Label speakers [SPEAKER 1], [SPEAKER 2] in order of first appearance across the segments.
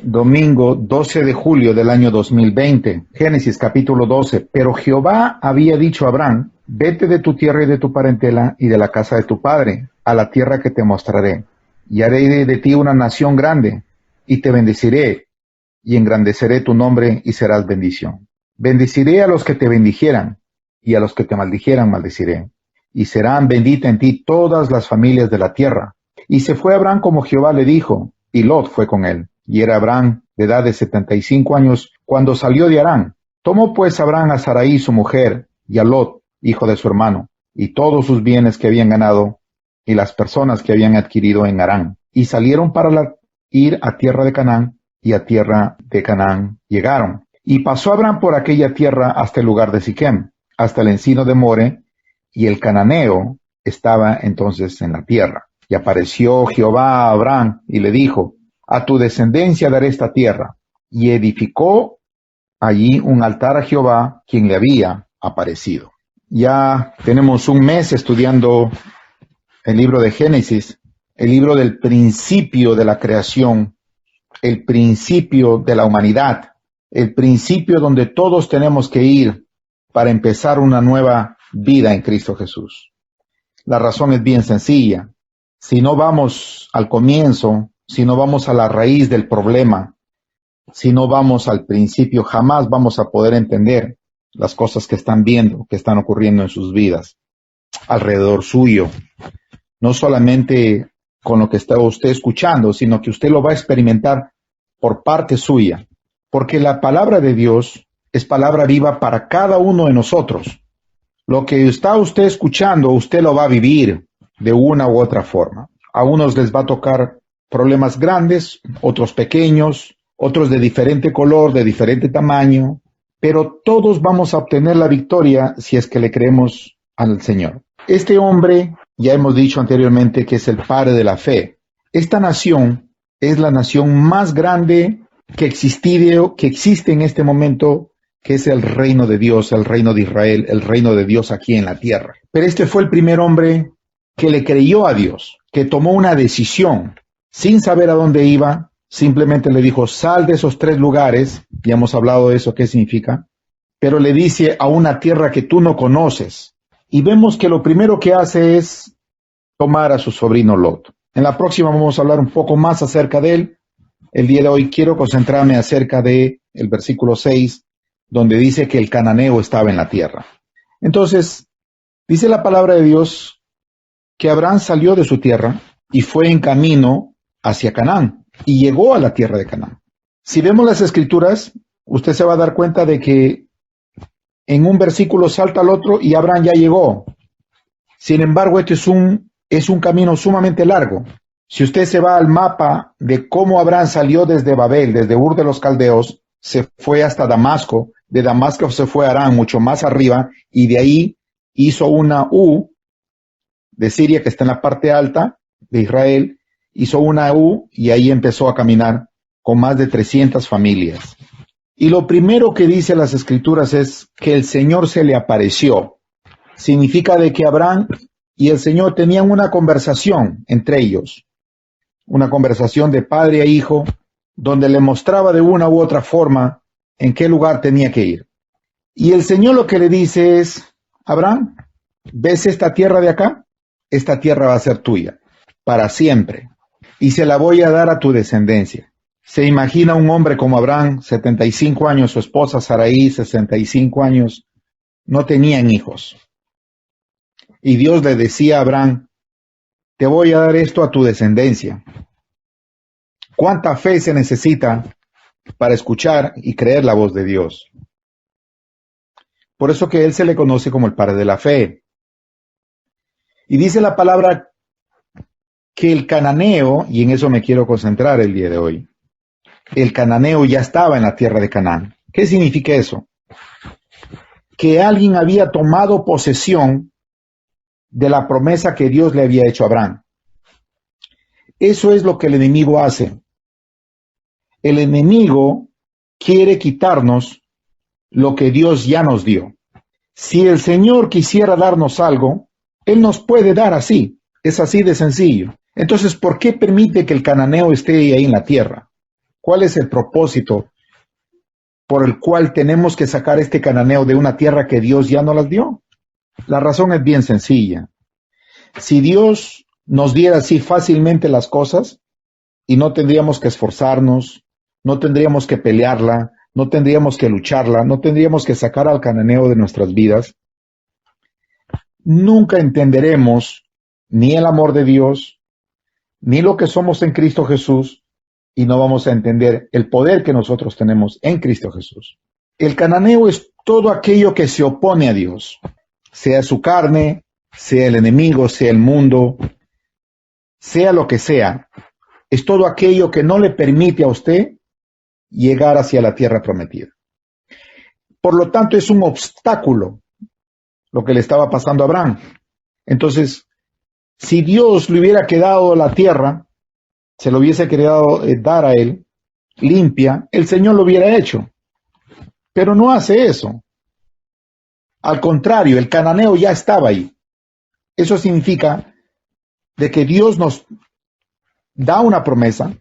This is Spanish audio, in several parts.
[SPEAKER 1] Domingo 12 de julio del año 2020, Génesis capítulo 12. Pero Jehová había dicho a Abraham, vete de tu tierra y de tu parentela y de la casa de tu padre, a la tierra que te mostraré. Y haré de ti una nación grande, y te bendeciré, y engrandeceré tu nombre, y serás bendición. Bendeciré a los que te bendijeran, y a los que te maldijeran maldeciré. Y serán benditas en ti todas las familias de la tierra. Y se fue Abraham como Jehová le dijo, y Lot fue con él. Y era Abraham de edad de 75 años cuando salió de Harán. Tomó pues Abraham a Sarai su mujer, y a Lot, hijo de su hermano, y todos sus bienes que habían ganado, y las personas que habían adquirido en Harán. Y salieron para ir a tierra de Canaán, y a tierra de Canaán llegaron. Y pasó Abraham por aquella tierra hasta el lugar de Siquem, hasta el encino de More, y el cananeo estaba entonces en la tierra. Y apareció Jehová a Abraham y le dijo, a tu descendencia daré esta tierra. Y edificó allí un altar a Jehová, quien le había aparecido. Ya tenemos un mes estudiando el libro de Génesis, el libro del principio de la creación, el principio de la humanidad, el principio donde todos tenemos que ir para empezar una nueva vida en Cristo Jesús. La razón es bien sencilla. Si no vamos al comienzo, si no vamos a la raíz del problema, si no vamos al principio, jamás vamos a poder entender las cosas que están viendo, que están ocurriendo en sus vidas, alrededor suyo. No solamente con lo que está usted escuchando, sino que usted lo va a experimentar por parte suya. Porque la palabra de Dios es palabra viva para cada uno de nosotros. Lo que está usted escuchando, usted lo va a vivir de una u otra forma. A unos les va a tocar problemas grandes, otros pequeños, otros de diferente color, de diferente tamaño, pero todos vamos a obtener la victoria si es que le creemos al Señor. Este hombre, ya hemos dicho anteriormente que es el padre de la fe. Esta nación es la nación más grande que existe en este momento, que es el reino de Dios, el reino de Israel, el reino de Dios aquí en la tierra. Pero este fue el primer hombre que le creyó a Dios, que tomó una decisión sin saber a dónde iba, simplemente le dijo, sal de esos 3 lugares, ya hemos hablado de eso, qué significa, pero le dice a una tierra que tú no conoces. Y vemos que lo primero que hace es tomar a su sobrino Lot. En la próxima vamos a hablar un poco más acerca de él. El día de hoy quiero concentrarme acerca de el versículo 6, donde dice que el cananeo estaba en la tierra. Entonces, dice la palabra de Dios que Abraham salió de su tierra y fue en camino hacia Canaán y llegó a la tierra de Canaán. Si vemos las escrituras, usted se va a dar cuenta de que en un versículo salta al otro y Abraham ya llegó. Sin embargo, este es un camino sumamente largo. Si usted se va al mapa de cómo Abraham salió desde Babel, desde Ur de los Caldeos, se fue hasta Damasco, de Damasco se fue a Harán, mucho más arriba, y de ahí hizo una U de Siria, que está en la parte alta de Israel, hizo una U y ahí empezó a caminar con más de 300 familias. Y lo primero que dice las escrituras es que el Señor se le apareció. Significa de que Abraham y el Señor tenían una conversación entre ellos, una conversación de padre a hijo, donde le mostraba de una u otra forma en qué lugar tenía que ir. Y el Señor lo que le dice es, Abraham, ¿ves esta tierra de acá? Esta tierra va a ser tuya, para siempre, y se la voy a dar a tu descendencia. Se imagina un hombre como Abraham, 75 años, su esposa Sarai, 65 años, no tenían hijos. Y Dios le decía a Abraham, te voy a dar esto a tu descendencia. ¿Cuánta fe se necesita para escuchar y creer la voz de Dios? Por eso que él se le conoce como el padre de la fe. Y dice la palabra que el cananeo, y en eso me quiero concentrar el día de hoy, el cananeo ya estaba en la tierra de Canaán. ¿Qué significa eso? Que alguien había tomado posesión de la promesa que Dios le había hecho a Abraham. Eso es lo que el enemigo hace. El enemigo quiere quitarnos lo que Dios ya nos dio. Si el Señor quisiera darnos algo, Él nos puede dar así. Es así de sencillo. Entonces, ¿por qué permite que el cananeo esté ahí en la tierra? ¿Cuál es el propósito por el cual tenemos que sacar este cananeo de una tierra que Dios ya no las dio? La razón es bien sencilla. Si Dios nos diera así fácilmente las cosas y no tendríamos que esforzarnos, no tendríamos que pelearla, no tendríamos que lucharla, no tendríamos que sacar al cananeo de nuestras vidas, nunca entenderemos ni el amor de Dios, ni lo que somos en Cristo Jesús, y no vamos a entender el poder que nosotros tenemos en Cristo Jesús. El cananeo es todo aquello que se opone a Dios, sea su carne, sea el enemigo, sea el mundo, sea lo que sea. Es todo aquello que no le permite a usted llegar hacia la tierra prometida. Por lo tanto, es un obstáculo lo que le estaba pasando a Abraham. Entonces, si Dios le hubiera quedado la tierra, se lo hubiese querido dar a él, limpia, el Señor lo hubiera hecho. Pero no hace eso. Al contrario, el cananeo ya estaba ahí. Eso significa de que Dios nos da una promesa,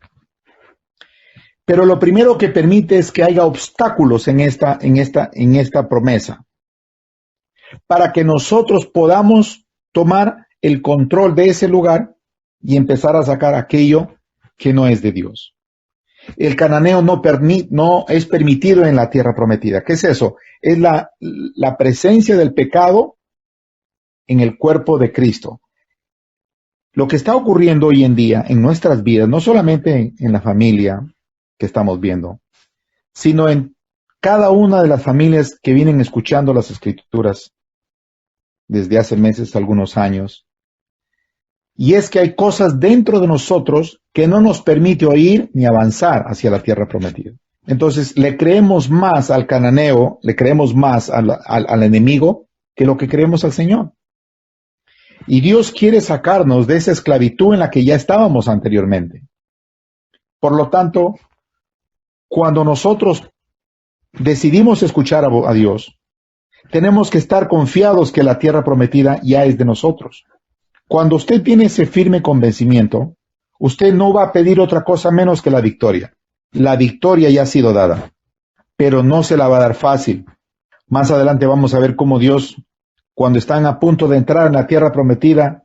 [SPEAKER 1] pero lo primero que permite es que haya obstáculos en esta promesa, para que nosotros podamos tomar el control de ese lugar y empezar a sacar aquello que no es de Dios. El cananeo no es permitido en la tierra prometida. ¿Qué es eso? Es la presencia del pecado en el cuerpo de Cristo. Lo que está ocurriendo hoy en día en nuestras vidas, no solamente en la familia que estamos viendo, sino en cada una de las familias que vienen escuchando las Escrituras desde hace meses, algunos años. Y es que hay cosas dentro de nosotros que no nos permite oír ni avanzar hacia la tierra prometida. Entonces le creemos más al cananeo, le creemos más al enemigo que lo que creemos al Señor. Y Dios quiere sacarnos de esa esclavitud en la que ya estábamos anteriormente. Por lo tanto, cuando nosotros decidimos escuchar a Dios, tenemos que estar confiados que la tierra prometida ya es de nosotros. Cuando usted tiene ese firme convencimiento, usted no va a pedir otra cosa menos que la victoria. La victoria ya ha sido dada, pero no se la va a dar fácil. Más adelante vamos a ver cómo Dios, cuando están a punto de entrar en la tierra prometida,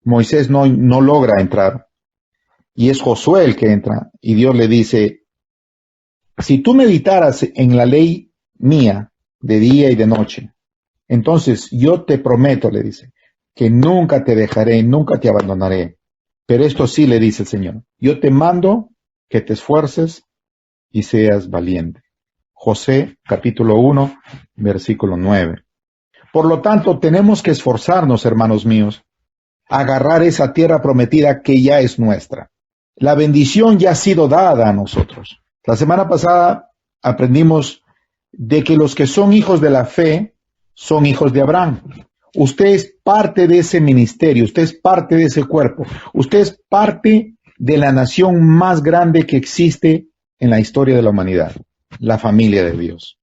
[SPEAKER 1] Moisés no logra entrar. Y es Josué el que entra. Y Dios le dice, si tú meditaras en la ley mía de día y de noche, entonces yo te prometo, le dice, que nunca te dejaré, nunca te abandonaré. Pero esto sí, le dice el Señor, yo te mando que te esfuerces y seas valiente. José, capítulo 1, versículo 9. Por lo tanto, tenemos que esforzarnos, hermanos míos, a agarrar esa tierra prometida que ya es nuestra. La bendición ya ha sido dada a nosotros. La semana pasada aprendimos de que los que son hijos de la fe son hijos de Abraham. Usted es parte de ese ministerio, usted es parte de ese cuerpo, usted es parte de la nación más grande que existe en la historia de la humanidad, la familia de Dios.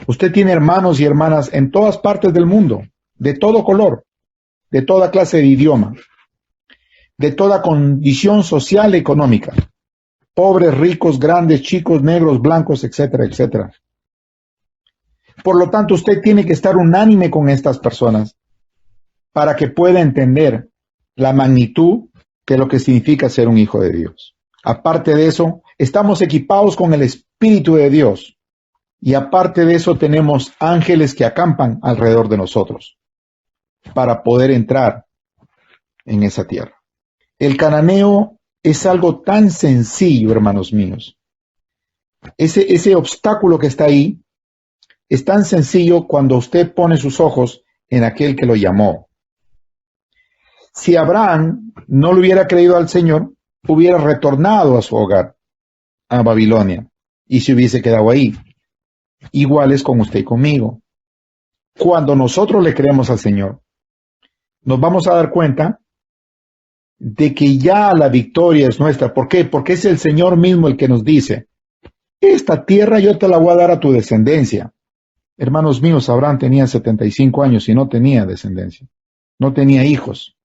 [SPEAKER 1] Usted tiene hermanos y hermanas en todas partes del mundo, de todo color, de toda clase de idioma, de toda condición social y económica, pobres, ricos, grandes, chicos, negros, blancos, etcétera, etcétera. Por lo tanto, usted tiene que estar unánime con estas personas para que pueda entender la magnitud de lo que significa ser un hijo de Dios. Aparte de eso, estamos equipados con el Espíritu de Dios. Y aparte de eso, tenemos ángeles que acampan alrededor de nosotros para poder entrar en esa tierra. El cananeo es algo tan sencillo, hermanos míos. Ese obstáculo que está ahí es tan sencillo cuando usted pone sus ojos en aquel que lo llamó. Si Abraham no le hubiera creído al Señor, hubiera retornado a su hogar, a Babilonia, y se hubiese quedado ahí. Igual es con usted y conmigo. Cuando nosotros le creemos al Señor, nos vamos a dar cuenta de que ya la victoria es nuestra. ¿Por qué? Porque es el Señor mismo el que nos dice, esta tierra yo te la voy a dar a tu descendencia. Hermanos míos, Abraham tenía 75 años y no tenía descendencia, no tenía hijos.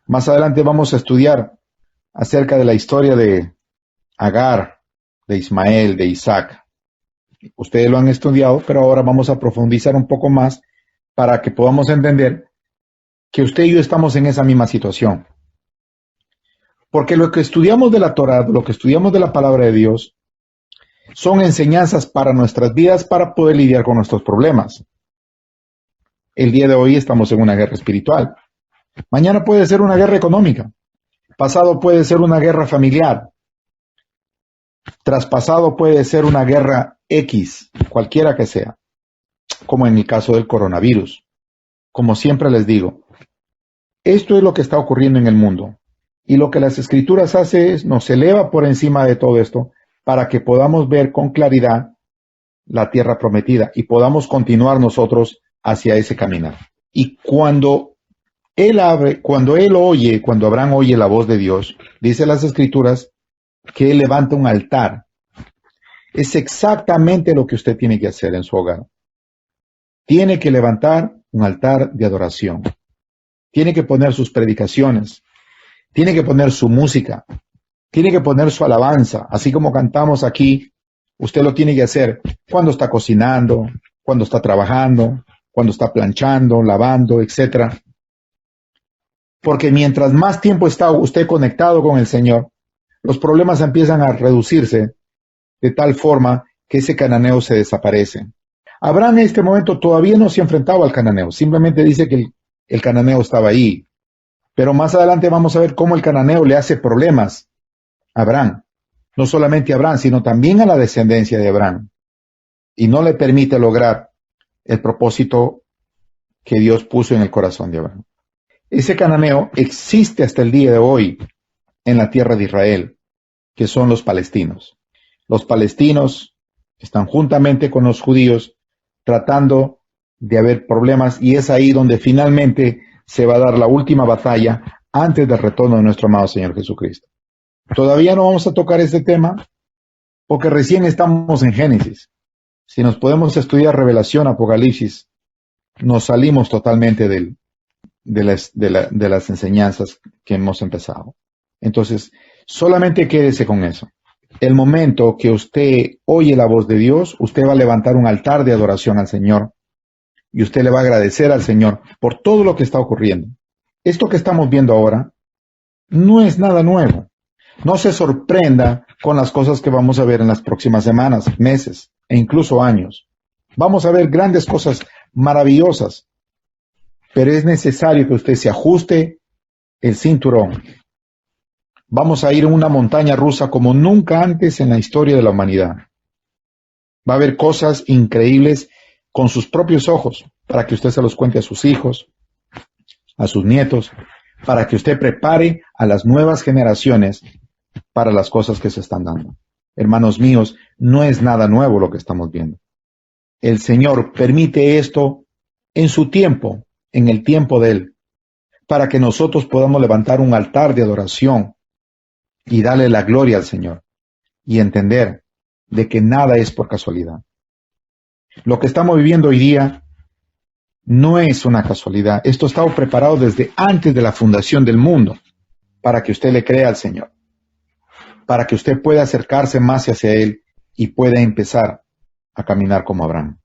[SPEAKER 1] Más adelante vamos a estudiar acerca de la historia de Agar, de Ismael, de Isaac. Ustedes lo han estudiado, pero ahora vamos a profundizar un poco más para que podamos entender que usted y yo estamos en esa misma situación. Porque lo que estudiamos de la Torá, lo que estudiamos de la palabra de Dios, son enseñanzas para nuestras vidas para poder lidiar con nuestros problemas. El día de hoy estamos en una guerra espiritual. Mañana puede ser una guerra económica. Pasado puede ser una guerra familiar. Traspasado puede ser una guerra X, cualquiera que sea, como en el caso del coronavirus. Como siempre les digo, esto es lo que está ocurriendo en el mundo. Y lo que las Escrituras hace es nos eleva por encima de todo esto para que podamos ver con claridad la tierra prometida y podamos continuar nosotros hacia ese caminar. Y cuando cuando Abraham oye la voz de Dios, dice las Escrituras que él levanta un altar. Es exactamente lo que usted tiene que hacer en su hogar. Tiene que levantar un altar de adoración. Tiene que poner sus predicaciones. Tiene que poner su música. Tiene que poner su alabanza. Así como cantamos aquí, usted lo tiene que hacer cuando está cocinando, cuando está trabajando, cuando está planchando, lavando, etc. Porque mientras más tiempo está usted conectado con el Señor, los problemas empiezan a reducirse de tal forma que ese cananeo se desaparece. Abraham en este momento todavía no se ha enfrentado al cananeo, simplemente dice que el cananeo estaba ahí. Pero más adelante vamos a ver cómo el cananeo le hace problemas a Abraham. No solamente a Abraham, sino también a la descendencia de Abraham. Y no le permite lograr el propósito que Dios puso en el corazón de Abraham. Ese cananeo existe hasta el día de hoy en la tierra de Israel, que son los palestinos. Los palestinos están juntamente con los judíos tratando de haber problemas y es ahí donde finalmente se va a dar la última batalla antes del retorno de nuestro amado Señor Jesucristo. Todavía no vamos a tocar este tema porque recién estamos en Génesis. Si nos podemos estudiar Revelación, Apocalipsis, nos salimos totalmente de las enseñanzas que hemos empezado. Entonces, solamente quédese con eso. El momento que usted oye la voz de Dios, usted va a levantar un altar de adoración al Señor y usted le va a agradecer al Señor por todo lo que está ocurriendo. Esto que estamos viendo ahora no es nada nuevo. No se sorprenda con las cosas que vamos a ver en las próximas semanas, meses e incluso años. Vamos a ver grandes cosas maravillosas, pero es necesario que usted se ajuste el cinturón. Vamos a ir en una montaña rusa como nunca antes en la historia de la humanidad. Va a haber cosas increíbles con sus propios ojos para que usted se los cuente a sus hijos, a sus nietos, para que usted prepare a las nuevas generaciones para las cosas que se están dando. Hermanos míos, no es nada nuevo lo que estamos viendo. El Señor permite esto en su tiempo, en el tiempo de Él, para que nosotros podamos levantar un altar de adoración y darle la gloria al Señor y entender de que nada es por casualidad. Lo que estamos viviendo hoy día no es una casualidad. Esto estaba preparado desde antes de la fundación del mundo para que usted le crea al Señor, para que usted pueda acercarse más hacia Él y pueda empezar a caminar como Abraham.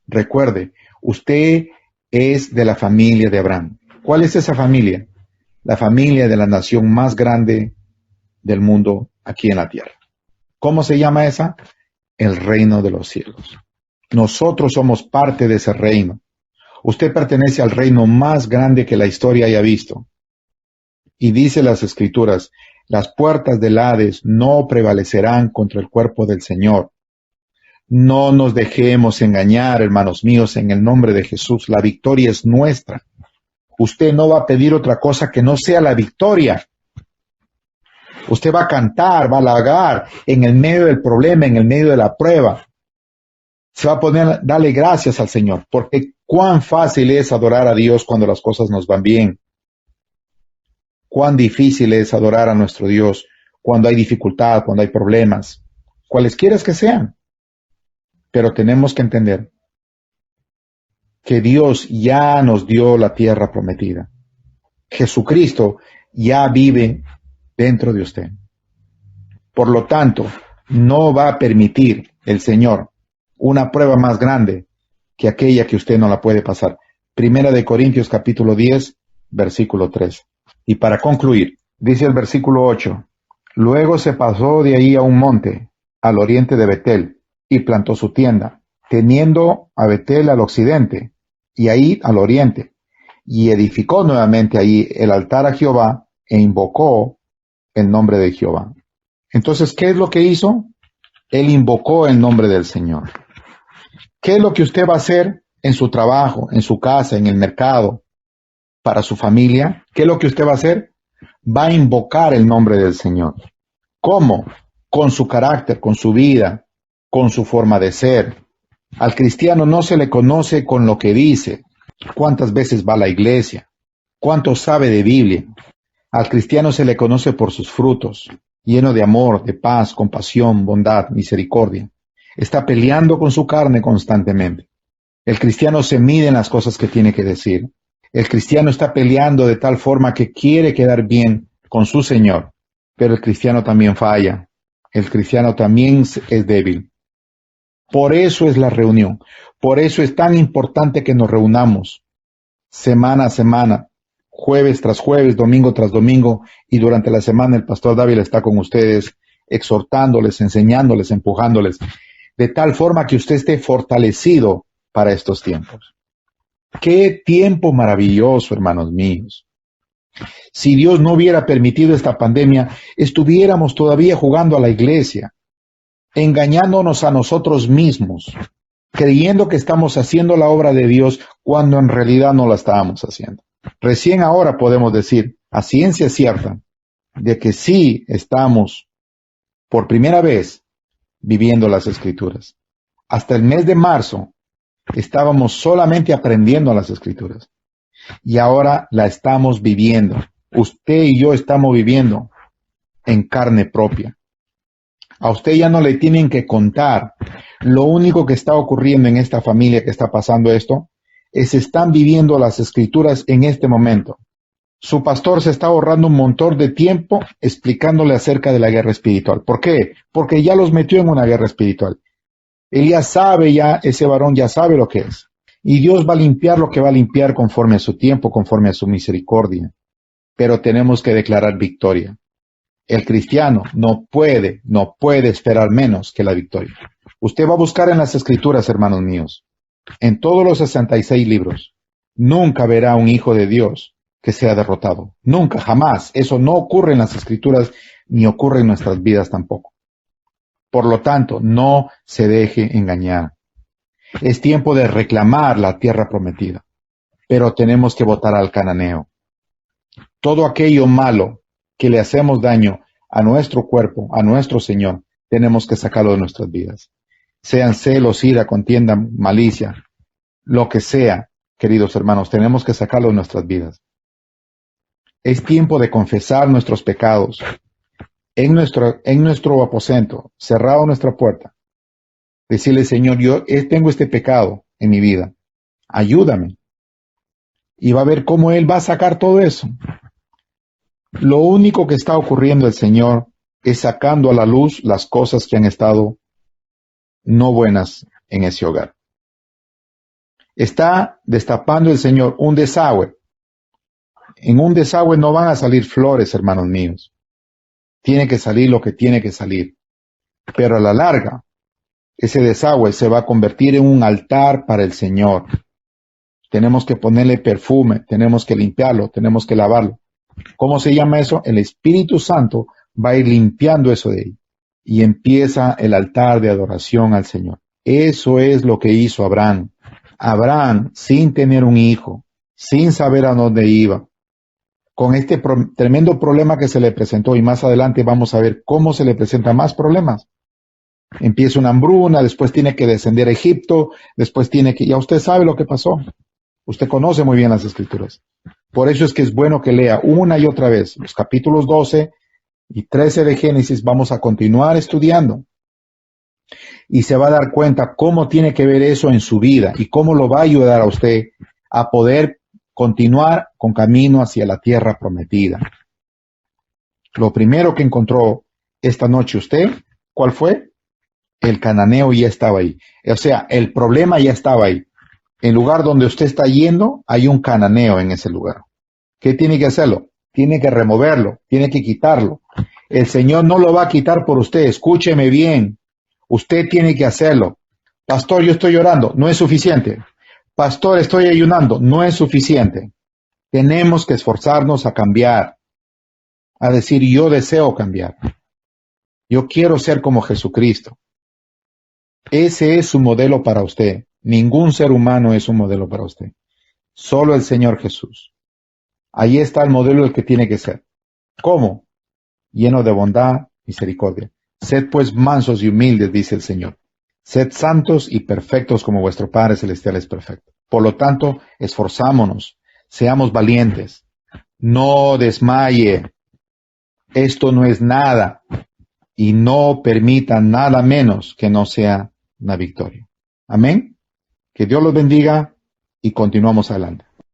[SPEAKER 1] Recuerde, usted es de la familia de Abraham. ¿Cuál es esa familia? La familia de la nación más grande del mundo aquí en la tierra. ¿Cómo se llama esa? El reino de los cielos. Nosotros somos parte de ese reino. Usted pertenece al reino más grande que la historia haya visto. Y dice las Escrituras, las puertas del Hades no prevalecerán contra el cuerpo del Señor. No nos dejemos engañar, hermanos míos, en el nombre de Jesús. La victoria es nuestra. Usted no va a pedir otra cosa que no sea la victoria. Usted va a cantar, va a halagar en el medio del problema, en el medio de la prueba. Se va a poner, darle gracias al Señor, porque cuán fácil es adorar a Dios cuando las cosas nos van bien. Cuán difícil es adorar a nuestro Dios cuando hay dificultad, cuando hay problemas, cualesquiera que sean. Pero tenemos que entender que Dios ya nos dio la tierra prometida. Jesucristo ya vive dentro de usted. Por lo tanto, No va a permitir el Señor una prueba más grande que aquella que usted no la puede pasar. Primera de Corintios capítulo 10, versículo 3. Y para concluir, dice el versículo 8, luego se pasó de ahí a un monte, al oriente de Betel, y plantó su tienda, teniendo a Betel al occidente, y ahí al oriente, y edificó nuevamente ahí el altar a Jehová, e invocó el nombre de Jehová. Entonces, ¿qué es lo que hizo? Él invocó el nombre del Señor. ¿Qué es lo que usted va a hacer en su trabajo, en su casa, en el mercado, para su familia? ¿Qué es lo que usted va a hacer? Va a invocar el nombre del Señor. ¿Cómo? Con su carácter, con su vida, con su forma de ser. Al cristiano no se le conoce con lo que dice, cuántas veces va a la iglesia, cuánto sabe de Biblia. Al cristiano se le conoce por sus frutos, lleno de amor, de paz, compasión, bondad, misericordia. Está peleando con su carne constantemente. El cristiano se mide en las cosas que tiene que decir. El cristiano está peleando de tal forma que quiere quedar bien con su Señor, pero el cristiano también falla. El cristiano también es débil. Por eso es la reunión. Por eso es tan importante que nos reunamos semana a semana, jueves tras jueves, domingo tras domingo, y durante la semana el pastor Dávila está con ustedes, exhortándoles, enseñándoles, empujándoles, de tal forma que usted esté fortalecido para estos tiempos. ¡Qué tiempo maravilloso, hermanos míos! Si Dios no hubiera permitido esta pandemia, estuviéramos todavía jugando a la iglesia, engañándonos a nosotros mismos, creyendo que estamos haciendo la obra de Dios cuando en realidad no la estábamos haciendo. Recién ahora podemos decir, a ciencia cierta, de que sí estamos por primera vez viviendo las Escrituras. Hasta el mes de marzo estábamos solamente aprendiendo las Escrituras y ahora la estamos viviendo. Usted y yo estamos viviendo en carne propia. A usted ya no le tienen que contar. Lo único que está ocurriendo en esta familia que está pasando esto es están viviendo las Escrituras en este momento. Su pastor se está ahorrando un montón de tiempo explicándole acerca de la guerra espiritual. ¿Por qué? Porque ya los metió en una guerra espiritual. Él ya sabe, ese varón ya sabe lo que es. Y Dios va a limpiar lo que va a limpiar conforme a su tiempo, conforme a su misericordia. Pero tenemos que declarar victoria. El cristiano no puede esperar menos que la victoria. Usted va a buscar en las Escrituras, hermanos míos, en todos los 66 libros, nunca verá un hijo de Dios que sea derrotado. Nunca, jamás. Eso no ocurre en las Escrituras, ni ocurre en nuestras vidas tampoco. Por lo tanto, no se deje engañar. Es tiempo de reclamar la tierra prometida, pero tenemos que votar al cananeo. Todo aquello malo que le hacemos daño a nuestro cuerpo, a nuestro Señor, tenemos que sacarlo de nuestras vidas. Sean celos, ira, contienda, malicia, lo que sea, queridos hermanos, tenemos que sacarlo de nuestras vidas. Es tiempo de confesar nuestros pecados en nuestro aposento, cerrado nuestra puerta. Decirle, Señor, yo tengo este pecado en mi vida, ayúdame. Y va a ver cómo Él va a sacar todo eso. Lo único que está ocurriendo el Señor es sacando a la luz las cosas que han estado no buenas en ese hogar. Está destapando el Señor un desagüe. En un desagüe no van a salir flores, hermanos míos. Tiene que salir lo que tiene que salir. Pero a la larga, ese desagüe se va a convertir en un altar para el Señor. Tenemos que ponerle perfume, tenemos que limpiarlo, tenemos que lavarlo. ¿Cómo se llama eso? El Espíritu Santo va a ir limpiando eso de ahí. Y empieza el altar de adoración al Señor. Eso es lo que hizo Abraham. Abraham, sin tener un hijo, sin saber a dónde iba, con este tremendo problema que se le presentó, y más adelante vamos a ver cómo se le presentan más problemas. Empieza una hambruna, después tiene que descender a Egipto, después tiene que... Ya usted sabe lo que pasó. Usted conoce muy bien las Escrituras. Por eso es que es bueno que lea una y otra vez los capítulos 12 y 13 de Génesis. Vamos a continuar estudiando. Y se va a dar cuenta cómo tiene que ver eso en su vida y cómo lo va a ayudar a usted a poder continuar con camino hacia la tierra prometida. Lo primero que encontró esta noche usted, cuál fue? El cananeo ya estaba ahí. O sea, el problema ya estaba ahí. El lugar donde usted está yendo, hay un cananeo en ese lugar. ¿Qué tiene que hacerlo? Tiene que removerlo, tiene que quitarlo. El Señor no lo va a quitar por usted, escúcheme bien. Usted tiene que hacerlo. Pastor, yo estoy llorando, no es suficiente. Pastor, estoy ayunando, no es suficiente. Tenemos que esforzarnos a cambiar, a decir yo deseo cambiar. Yo quiero ser como Jesucristo. Ese es su modelo para usted. Ningún ser humano es un modelo para usted. Solo el Señor Jesús. Ahí está el modelo del que tiene que ser. ¿Cómo? Lleno de bondad, misericordia. Sed pues mansos y humildes, dice el Señor. Sed santos y perfectos como vuestro Padre Celestial es perfecto. Por lo tanto, esforzámonos, seamos valientes. No desmaye. Esto no es nada. Y no permita nada menos que no sea una victoria. Amén. Que Dios los bendiga y continuamos adelante.